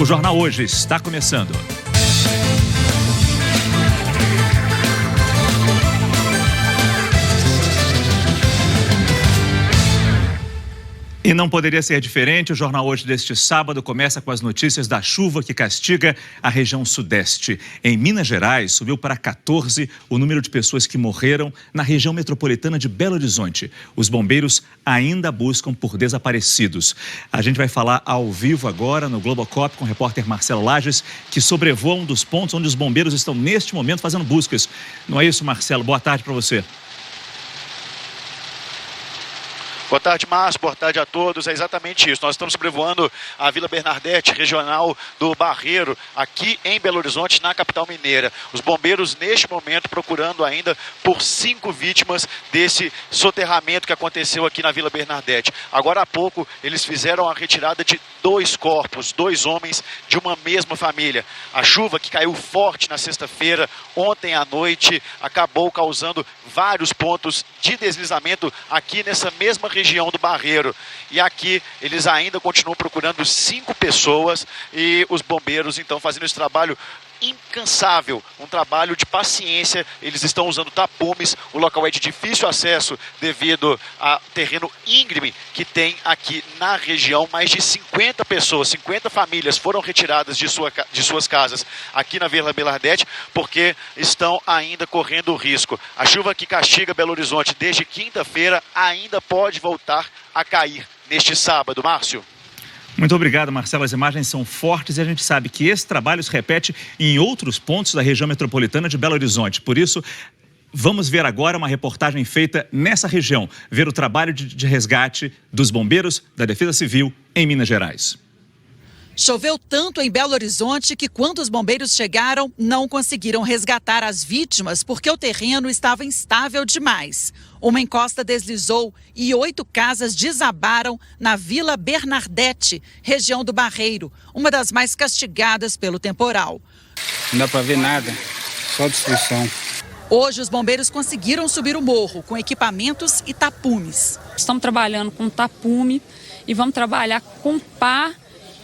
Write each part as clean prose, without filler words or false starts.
O Jornal Hoje está começando. E não poderia ser diferente, o Jornal Hoje deste sábado começa com as notícias da chuva que castiga a região sudeste. Em Minas Gerais, subiu para 14 o número de pessoas que morreram na região metropolitana de Belo Horizonte. Os bombeiros ainda buscam por desaparecidos. A gente vai falar ao vivo agora no Globocop com o repórter Marcelo Lages, que sobrevoa um dos pontos onde os bombeiros estão neste momento fazendo buscas. Não é isso, Marcelo? Boa tarde para você. Boa tarde, Márcio. Boa tarde a todos. É exatamente isso. Nós estamos sobrevoando a Vila Bernardete, regional do Barreiro, aqui em Belo Horizonte, na capital mineira. Os bombeiros, neste momento, procurando ainda por 5 vítimas desse soterramento que aconteceu aqui na Vila Bernardete. Agora há pouco, eles fizeram a retirada de 2 corpos, 2 homens de uma mesma família. A chuva que caiu forte na sexta-feira, ontem à noite, acabou causando vários pontos de deslizamento aqui nessa mesma região do Barreiro. E aqui eles ainda continuam procurando 5 pessoas e os bombeiros então fazendo esse trabalho incansável, um trabalho de paciência. Eles estão usando tapumes, o local é de difícil acesso devido a terreno íngreme que tem aqui na região. Mais de 50 pessoas, 50 famílias foram retiradas de suas casas aqui na Vila Bernardete porque estão ainda correndo risco. A chuva que castiga Belo Horizonte desde quinta-feira ainda pode voltar a cair neste sábado. Márcio. Muito obrigado, Marcelo. As imagens são fortes e a gente sabe que esse trabalho se repete em outros pontos da região metropolitana de Belo Horizonte. Por isso, vamos ver agora uma reportagem feita nessa região, ver o trabalho de resgate dos bombeiros da Defesa Civil em Minas Gerais. Choveu tanto em Belo Horizonte que quando os bombeiros chegaram, não conseguiram resgatar as vítimas porque o terreno estava instável demais. Uma encosta deslizou e 8 casas desabaram na Vila Bernardete, região do Barreiro, uma das mais castigadas pelo temporal. Não dá para ver nada, só destruição. Hoje os bombeiros conseguiram subir o morro com equipamentos e tapumes. Estamos trabalhando com tapume e vamos trabalhar com pá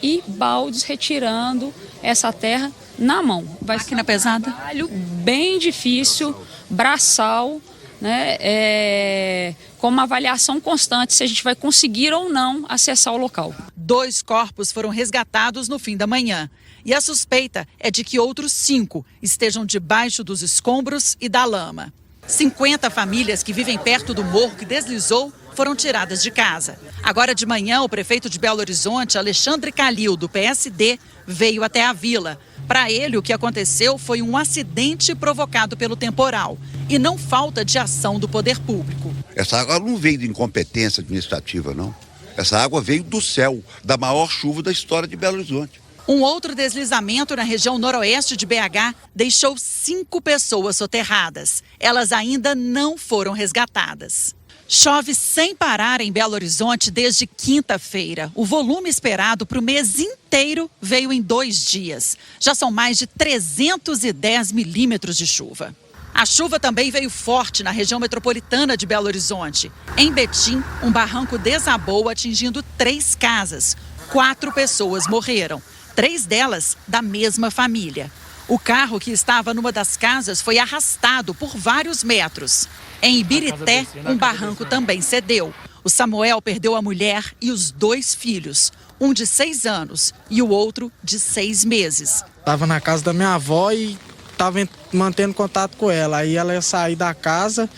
e baldes retirando essa terra na mão. Vai ser máquina pesada? Um trabalho bem difícil, braçal, né? Com uma avaliação constante se a gente vai conseguir ou não acessar o local. 2 corpos foram resgatados no fim da manhã. E a suspeita é de que outros 5 estejam debaixo dos escombros e da lama. 50 famílias que vivem perto do morro que deslizou foram tiradas de casa. Agora de manhã, o prefeito de Belo Horizonte, Alexandre Calil, do PSD, veio até a vila. Para ele, o que aconteceu foi um acidente provocado pelo temporal e não falta de ação do poder público. Essa água não veio de incompetência administrativa, não. Essa água veio do céu, da maior chuva da história de Belo Horizonte. Um outro deslizamento na região noroeste de BH deixou 5 pessoas soterradas. Elas ainda não foram resgatadas. Chove sem parar em Belo Horizonte desde quinta-feira. O volume esperado para o mês inteiro veio em 2 dias. Já são mais de 310 milímetros de chuva. A chuva também veio forte na região metropolitana de Belo Horizonte. Em Betim, um barranco desabou atingindo 3 casas. 4 pessoas morreram, 3 delas da mesma família. O carro que estava numa das casas foi arrastado por vários metros. Em Ibirité, um barranco também cedeu. O Samuel perdeu a mulher e os 2 filhos, um de 6 anos e o outro de 6 meses. Estava na casa da minha avó e estava mantendo contato com ela. Aí ela ia sair da casa,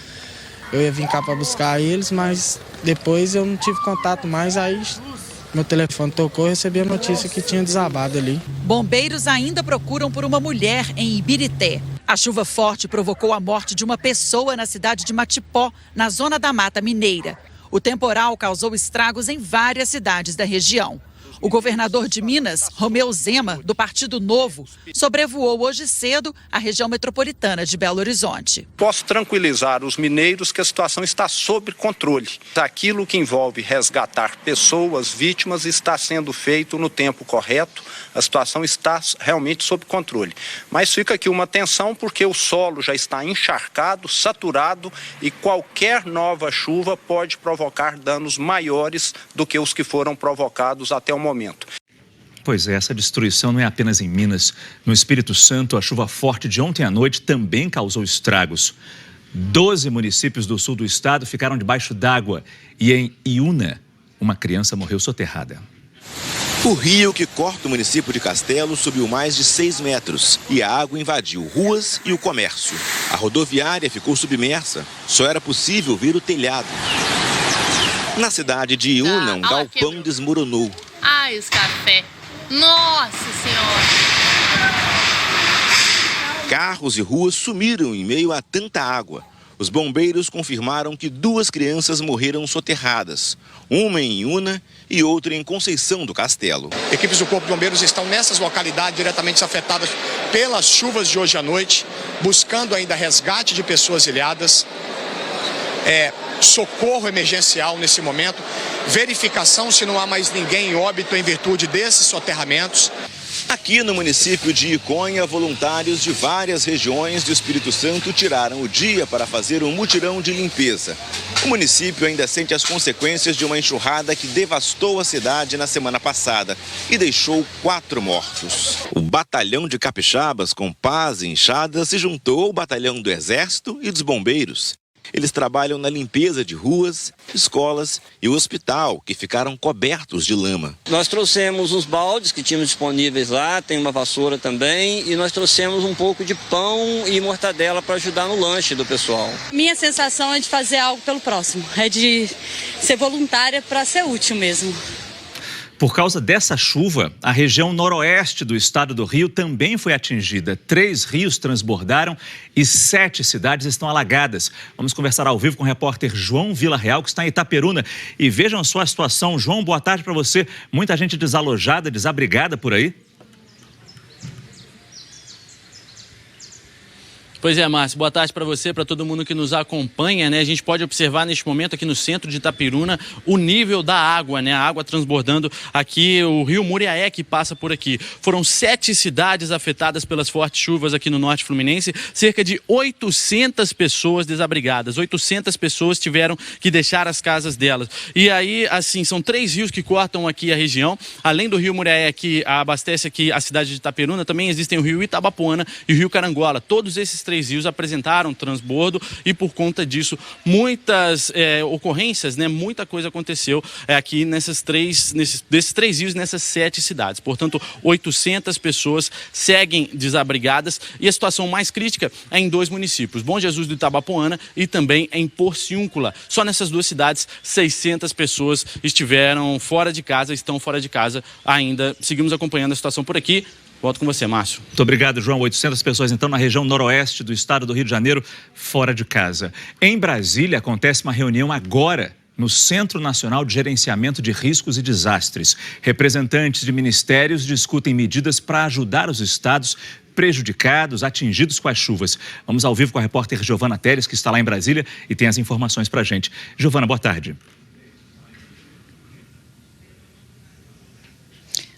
eu ia vir cá para buscar eles, mas depois eu não tive contato mais, aí meu telefone tocou e recebi a notícia que tinha desabado ali. Bombeiros ainda procuram por uma mulher em Ibirité. A chuva forte provocou a morte de uma pessoa na cidade de Matipó, na zona da Mata Mineira. O temporal causou estragos em várias cidades da região. O governador de Minas, Romeu Zema, do Partido Novo, sobrevoou hoje cedo a região metropolitana de Belo Horizonte. Posso tranquilizar os mineiros que a situação está sob controle. Aquilo que envolve resgatar pessoas, vítimas, está sendo feito no tempo correto. A situação está realmente sob controle. Mas fica aqui uma atenção porque o solo já está encharcado, saturado e qualquer nova chuva pode provocar danos maiores do que os que foram provocados até o momento. Pois é, essa destruição não é apenas em Minas. No Espírito Santo, a chuva forte de ontem à noite também causou estragos. 12 municípios do sul do estado ficaram debaixo d'água e em Iúna, uma criança morreu soterrada. O rio que corta o município de Castelo subiu mais de 6 metros e a água invadiu ruas e o comércio. A rodoviária ficou submersa, só era possível ver o telhado. Na cidade de Iúna, um galpão desmoronou. Ai, os cafés. Nossa Senhora! Carros e ruas sumiram em meio a tanta água. Os bombeiros confirmaram que 2 crianças morreram soterradas, uma em Iúna e outra em Conceição do Castelo. Equipes do Corpo de Bombeiros estão nessas localidades diretamente afetadas pelas chuvas de hoje à noite, buscando ainda resgate de pessoas ilhadas, socorro emergencial nesse momento, verificação se não há mais ninguém em óbito em virtude desses soterramentos. Aqui no município de Iconha, voluntários de várias regiões do Espírito Santo tiraram o dia para fazer um mutirão de limpeza. O município ainda sente as consequências de uma enxurrada que devastou a cidade na semana passada e deixou 4 mortos. O batalhão de capixabas com pás e enxadas se juntou ao batalhão do Exército e dos Bombeiros. Eles trabalham na limpeza de ruas, escolas e o hospital, que ficaram cobertos de lama. Nós trouxemos os baldes que tínhamos disponíveis lá, tem uma vassoura também, e nós trouxemos um pouco de pão e mortadela para ajudar no lanche do pessoal. Minha sensação é de fazer algo pelo próximo, é de ser voluntária para ser útil mesmo. Por causa dessa chuva, a região noroeste do estado do Rio também foi atingida. 3 rios transbordaram e 7 cidades estão alagadas. Vamos conversar ao vivo com o repórter João Villarreal, que está em Itaperuna. E vejam só a situação. João, boa tarde para você. Muita gente desalojada, desabrigada por aí? Pois é, Márcio, boa tarde para você, para todo mundo que nos acompanha, né? A gente pode observar neste momento aqui no centro de Itaperuna o nível da água, né? A água transbordando aqui, o rio Muriaé que passa por aqui. Foram 7 cidades afetadas pelas fortes chuvas aqui no norte fluminense, cerca de 800 pessoas desabrigadas, 800 pessoas tiveram que deixar as casas delas. E aí, assim, são 3 rios que cortam aqui a região, além do rio Muriaé que abastece aqui a cidade de Itaperuna, também existem o rio Itabapoana e o rio Carangola. Todos esses 3 rios apresentaram transbordo e por conta disso muitas ocorrências, né? Muita coisa aconteceu aqui desses 3 rios nessas 7 cidades. Portanto, 800 pessoas seguem desabrigadas e a situação mais crítica é em 2 municípios, Bom Jesus do Itabapoana e também em Porciúncula. Só nessas 2 cidades, 600 pessoas estiveram fora de casa, estão fora de casa ainda. Seguimos acompanhando a situação por aqui. Volto com você, Márcio. Muito obrigado, João. 800 pessoas, então, na região noroeste do estado do Rio de Janeiro, fora de casa. Em Brasília, acontece uma reunião agora no Centro Nacional de Gerenciamento de Riscos e Desastres. Representantes de ministérios discutem medidas para ajudar os estados prejudicados, atingidos com as chuvas. Vamos ao vivo com a repórter Giovana Teles, que está lá em Brasília e tem as informações para a gente. Giovana, boa tarde.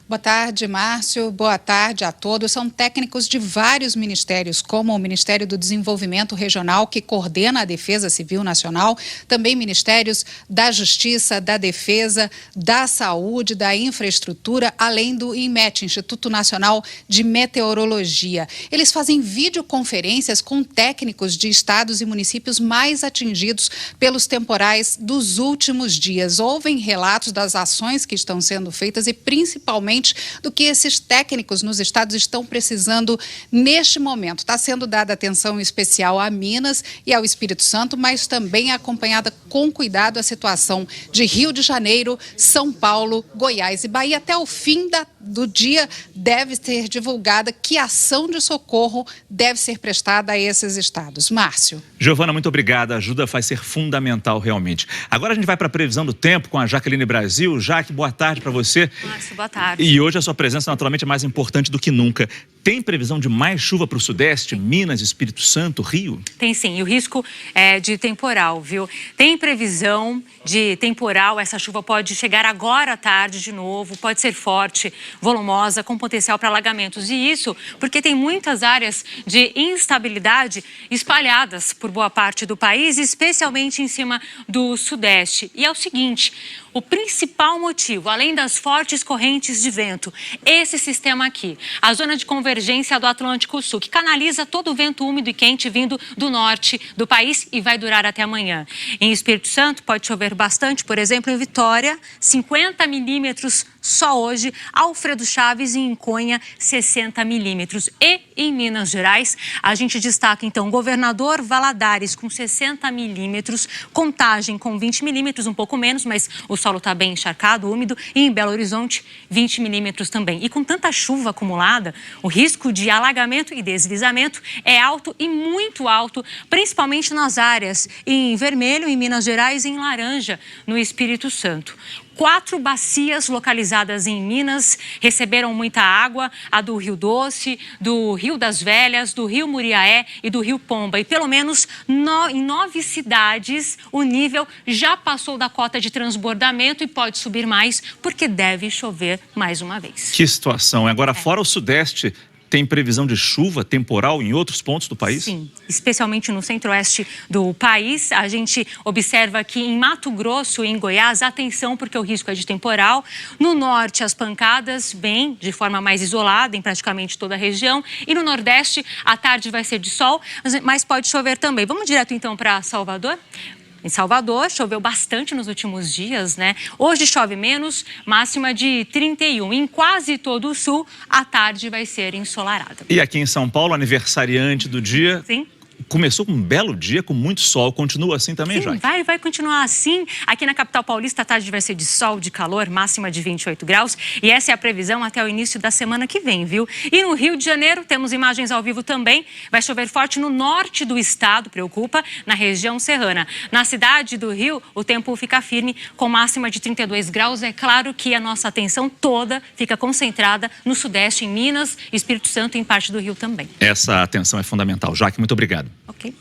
Boa tarde, Márcio. Boa tarde a todos. São técnicos de vários ministérios, como o Ministério do Desenvolvimento Regional, que coordena a Defesa Civil Nacional, também ministérios da Justiça, da Defesa, da Saúde, da Infraestrutura, além do INMET, Instituto Nacional de Meteorologia. Eles fazem videoconferências com técnicos de estados e municípios mais atingidos pelos temporais dos últimos dias. Ouvem relatos das ações que estão sendo feitas e, principalmente, do que esses técnicos nos estados estão precisando neste momento. Está sendo dada atenção especial a Minas e ao Espírito Santo, mas também acompanhada com cuidado a situação de Rio de Janeiro, São Paulo, Goiás e Bahia. Até o fim do dia deve ser divulgada que ação de socorro deve ser prestada a esses estados. Márcio. Giovana, muito obrigada. A ajuda vai ser fundamental realmente. Agora a gente vai para a previsão do tempo com a Jaqueline Brasil. Jaque, boa tarde para você. Márcio, boa tarde. E hoje a sua presença naturalmente é mais importante do que nunca. Tem previsão de mais chuva para o Sudeste, Minas, Espírito Santo, Rio? Tem sim, e o risco é de temporal, viu? Tem previsão de temporal, essa chuva pode chegar agora à tarde de novo, pode ser forte, volumosa, com potencial para alagamentos. E isso porque tem muitas áreas de instabilidade espalhadas por boa parte do país, especialmente em cima do Sudeste. E é o seguinte, o principal motivo, além das fortes correntes de vento, esse sistema aqui, a zona de convergência do Atlântico Sul, que canaliza todo o vento úmido e quente vindo do norte do país e vai durar até amanhã. Em Espírito Santo pode chover bastante, por exemplo, em Vitória, 50 milímetros só hoje, Alfredo Chaves e em Conha, 60 milímetros. E em Minas Gerais, a gente destaca então Governador Valadares com 60 milímetros, Contagem com 20 milímetros, um pouco menos, mas o solo está bem encharcado, úmido, e em Belo Horizonte, 20 milímetros também. E com tanta chuva acumulada, o risco de alagamento e deslizamento é alto e muito alto, principalmente nas áreas em vermelho em Minas Gerais e em laranja no Espírito Santo. 4 bacias localizadas em Minas receberam muita água, a do Rio Doce, do Rio das Velhas, do Rio Muriaé e do Rio Pomba. E pelo menos em 9 cidades o nível já passou da cota de transbordamento e pode subir mais porque deve chover mais uma vez. Que situação. Agora, fora o Sudeste, tem previsão de chuva temporal em outros pontos do país? Sim, especialmente no centro-oeste do país. A gente observa que em Mato Grosso e em Goiás, atenção, porque o risco é de temporal. No norte, as pancadas vêm de forma mais isolada em praticamente toda a região. E no nordeste, a tarde vai ser de sol, mas pode chover também. Vamos direto então para Salvador? Em Salvador, choveu bastante nos últimos dias, né? Hoje chove menos, máxima de 31. Em quase todo o sul, a tarde vai ser ensolarada. E aqui em São Paulo, aniversariante do dia... Sim. Começou com um belo dia, com muito sol. Continua assim também, Jaque? Sim, vai continuar assim. Aqui na capital paulista, a tarde vai ser de sol, de calor, máxima de 28 graus. E essa é a previsão até o início da semana que vem, viu? E no Rio de Janeiro, temos imagens ao vivo também. Vai chover forte no norte do estado, preocupa, na região serrana. Na cidade do Rio, o tempo fica firme, com máxima de 32 graus. É claro que a nossa atenção toda fica concentrada no sudeste, em Minas, Espírito Santo e em parte do Rio também. Essa atenção é fundamental. Jaque, muito obrigado. Ok.